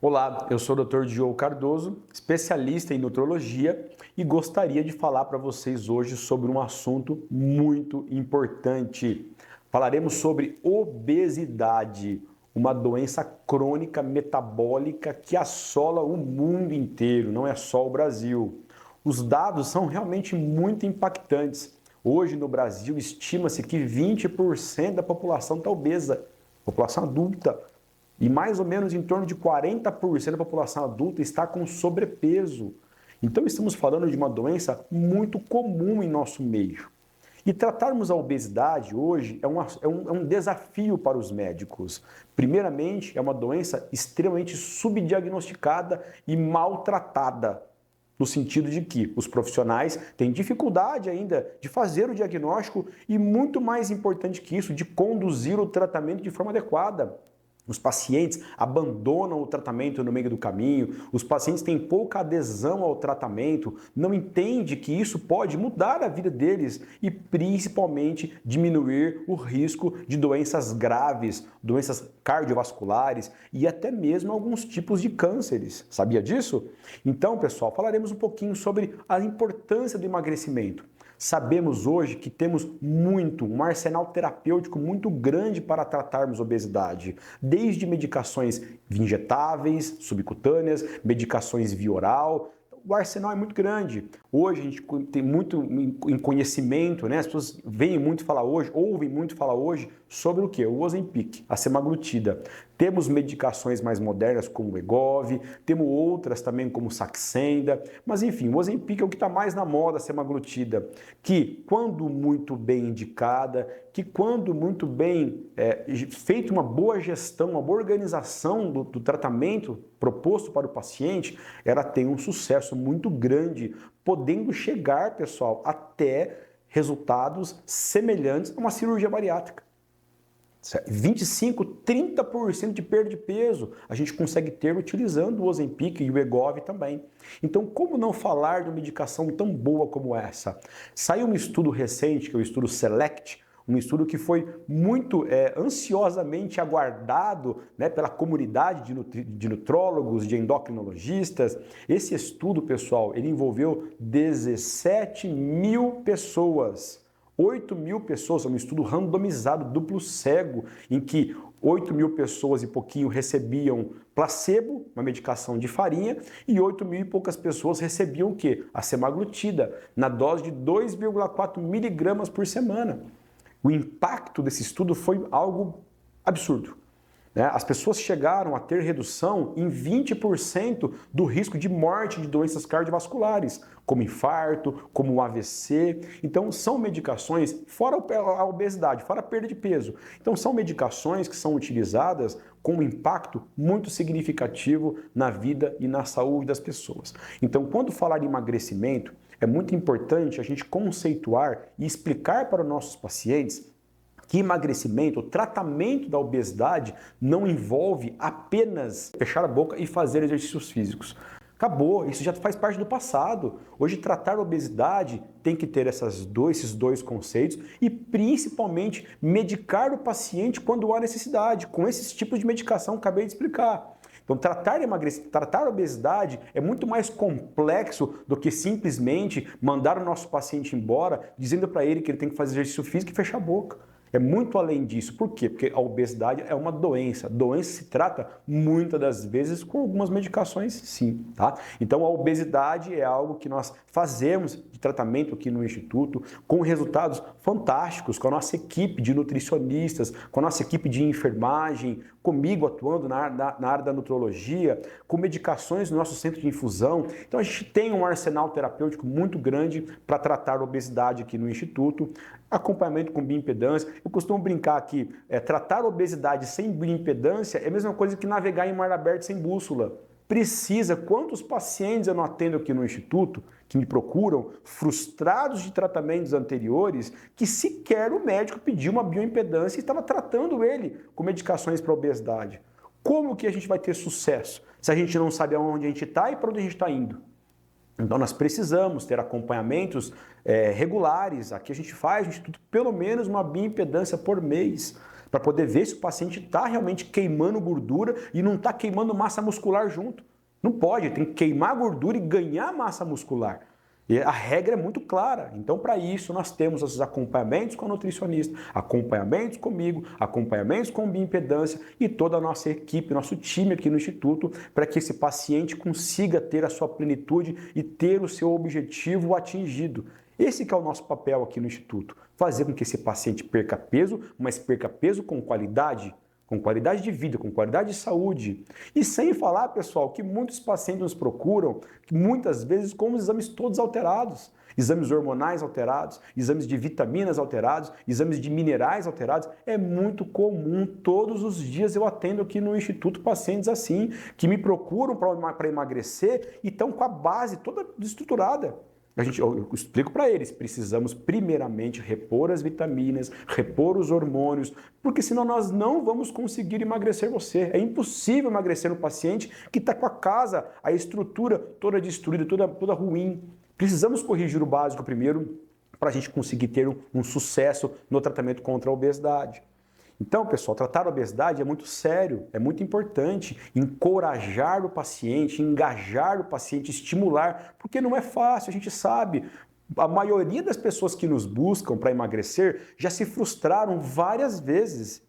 Olá, eu sou o Dr. Diogo Cardoso, especialista em nutrologia e gostaria de falar para vocês hoje sobre um assunto muito importante. Falaremos sobre obesidade, uma doença crônica metabólica que assola o mundo inteiro, não é só o Brasil. Os dados são realmente muito impactantes. Hoje no Brasil estima-se que 20% da população está obesa, população adulta. E mais ou menos em torno de 40% da população adulta está com sobrepeso. Então estamos falando de uma doença muito comum em nosso meio. E tratarmos a obesidade hoje é um desafio para os médicos. Primeiramente, é uma doença extremamente subdiagnosticada e maltratada, no sentido de que os profissionais têm dificuldade ainda de fazer o diagnóstico e, muito mais importante que isso, de conduzir o tratamento de forma adequada. Os pacientes abandonam o tratamento no meio do caminho, os pacientes têm pouca adesão ao tratamento, não entendem que isso pode mudar a vida deles e principalmente diminuir o risco de doenças graves, doenças cardiovasculares e até mesmo alguns tipos de cânceres. Sabia disso? Então, pessoal, falaremos um pouquinho sobre a importância do emagrecimento. Sabemos hoje que temos um arsenal terapêutico muito grande para tratarmos obesidade, desde medicações injetáveis, subcutâneas, medicações via oral. O arsenal é muito grande. Hoje a gente tem muito em conhecimento, né? As pessoas ouvem muito falar hoje sobre o que? O Ozempic, a semaglutida. Temos medicações mais modernas como o Wegovy, temos outras também como Saxenda, mas enfim, o Ozempic é o que está mais na moda, a semaglutida, que quando muito bem indicada, que quando muito bem feita uma boa gestão, uma boa organização do tratamento proposto para o paciente, ela tem um sucesso muito grande, podendo chegar, pessoal, até resultados semelhantes a uma cirurgia bariátrica. 25, 30% de perda de peso a gente consegue ter utilizando o Ozempic e o Wegovy também. Então, como não falar de uma medicação tão boa como essa? Saiu um estudo recente, que é o estudo SELECT, um estudo que foi muito ansiosamente aguardado, né, pela comunidade de nutrólogos, de endocrinologistas. Esse estudo, pessoal, ele envolveu 17 mil pessoas. 8 mil pessoas, é um estudo randomizado, duplo cego, em que 8 mil pessoas e pouquinho recebiam placebo, uma medicação de farinha, e 8 mil e poucas pessoas recebiam o quê? A semaglutida, na dose de 2,4 miligramas por semana. O impacto desse estudo foi algo absurdo. As pessoas chegaram a ter redução em 20% do risco de morte de doenças cardiovasculares, como infarto, como o AVC. Então, são medicações, fora a obesidade, fora a perda de peso. Então, são medicações que são utilizadas com um impacto muito significativo na vida e na saúde das pessoas. Então, quando falar em emagrecimento, é muito importante a gente conceituar e explicar para os nossos pacientes que emagrecimento, o tratamento da obesidade não envolve apenas fechar a boca e fazer exercícios físicos. Acabou, isso já faz parte do passado. Hoje, tratar a obesidade tem que ter esses dois conceitos e, principalmente, medicar o paciente quando há necessidade, com esses tipos de medicação que acabei de explicar. Então, tratar a obesidade é muito mais complexo do que simplesmente mandar o nosso paciente embora dizendo para ele que ele tem que fazer exercício físico e fechar a boca. É muito além disso. Por quê? Porque a obesidade é uma doença. Doença se trata muitas das vezes com algumas medicações, sim, tá? Então a obesidade é algo que nós fazemos de tratamento aqui no Instituto com resultados fantásticos, com a nossa equipe de nutricionistas, com a nossa equipe de enfermagem, comigo atuando na área da nutrologia, com medicações no nosso centro de infusão. Então a gente tem um arsenal terapêutico muito grande para tratar a obesidade aqui no Instituto, acompanhamento com bioimpedância. Eu costumo brincar que tratar a obesidade sem bioimpedância é a mesma coisa que navegar em mar aberto sem bússola. Quantos pacientes eu não atendo aqui no Instituto que me procuram frustrados de tratamentos anteriores que sequer o médico pediu uma bioimpedância e estava tratando ele com medicações para obesidade. Como que a gente vai ter sucesso se a gente não sabe aonde a gente está e para onde a gente está indo? Então nós precisamos ter acompanhamentos regulares. Aqui a gente faz no Instituto pelo menos uma bioimpedância por mês, para poder ver se o paciente está realmente queimando gordura e não está queimando massa muscular junto. Não pode, tem que queimar gordura e ganhar massa muscular. E a regra é muito clara. Então, para isso, nós temos esses acompanhamentos com a nutricionista, acompanhamentos comigo, acompanhamentos com bioimpedância e toda a nossa equipe, nosso time aqui no Instituto, para que esse paciente consiga ter a sua plenitude e ter o seu objetivo atingido. Esse que é o nosso papel aqui no Instituto, fazer com que esse paciente perca peso, mas perca peso com qualidade de vida, com qualidade de saúde. E sem falar, pessoal, que muitos pacientes nos procuram, muitas vezes com os exames todos alterados. Exames hormonais alterados, exames de vitaminas alterados, exames de minerais alterados. É muito comum, todos os dias eu atendo aqui no Instituto pacientes assim, que me procuram para emagrecer e estão com a base toda desestruturada. Eu explico para eles, precisamos primeiramente repor as vitaminas, repor os hormônios, porque senão nós não vamos conseguir emagrecer você. É impossível emagrecer um paciente que está com a casa, a estrutura toda destruída, toda ruim. Precisamos corrigir o básico primeiro para a gente conseguir ter um sucesso no tratamento contra a obesidade. Então, pessoal, tratar a obesidade é muito sério, é muito importante encorajar o paciente, engajar o paciente, estimular, porque não é fácil, a gente sabe. A maioria das pessoas que nos buscam para emagrecer já se frustraram várias vezes,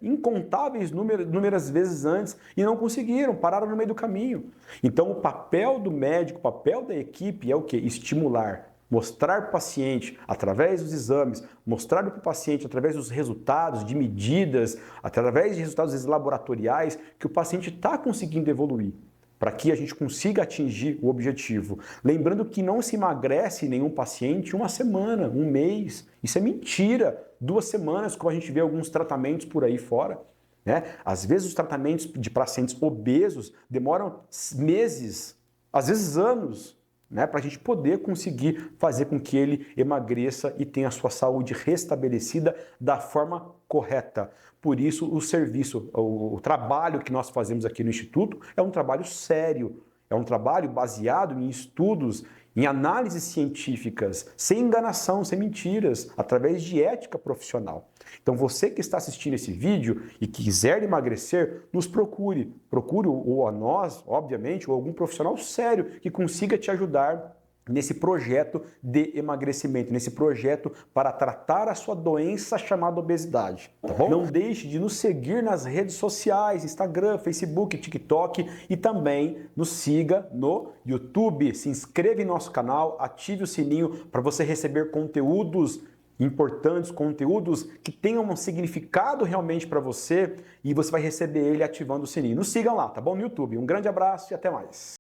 incontáveis númeras vezes antes e não conseguiram, pararam no meio do caminho. Então, o papel do médico, o papel da equipe é o quê? Estimular. Mostrar para o paciente, através dos exames, mostrar para o paciente, através dos resultados, de medidas, através de resultados laboratoriais, que o paciente está conseguindo evoluir, para que a gente consiga atingir o objetivo. Lembrando que não se emagrece nenhum paciente uma semana, um mês. Isso é mentira. 2 semanas, como a gente vê alguns tratamentos por aí fora. Né? Às vezes os tratamentos de pacientes obesos demoram meses, às vezes anos, né, para a gente poder conseguir fazer com que ele emagreça e tenha a sua saúde restabelecida da forma correta. Por isso, o serviço, o trabalho que nós fazemos aqui no Instituto é um trabalho sério, é um trabalho baseado em estudos, em análises científicas, sem enganação, sem mentiras, através de ética profissional. Então você que está assistindo esse vídeo e quiser emagrecer, nos procure. Procure ou a nós, obviamente, ou algum profissional sério que consiga te ajudar nesse projeto de emagrecimento, nesse projeto para tratar a sua doença chamada obesidade, tá bom? Não deixe de nos seguir nas redes sociais, Instagram, Facebook, TikTok e também nos siga no YouTube. Se inscreva em nosso canal, ative o sininho para você receber conteúdos importantes, conteúdos que tenham um significado realmente para você e você vai receber ele ativando o sininho. Nos sigam lá, tá bom? No YouTube. Um grande abraço e até mais.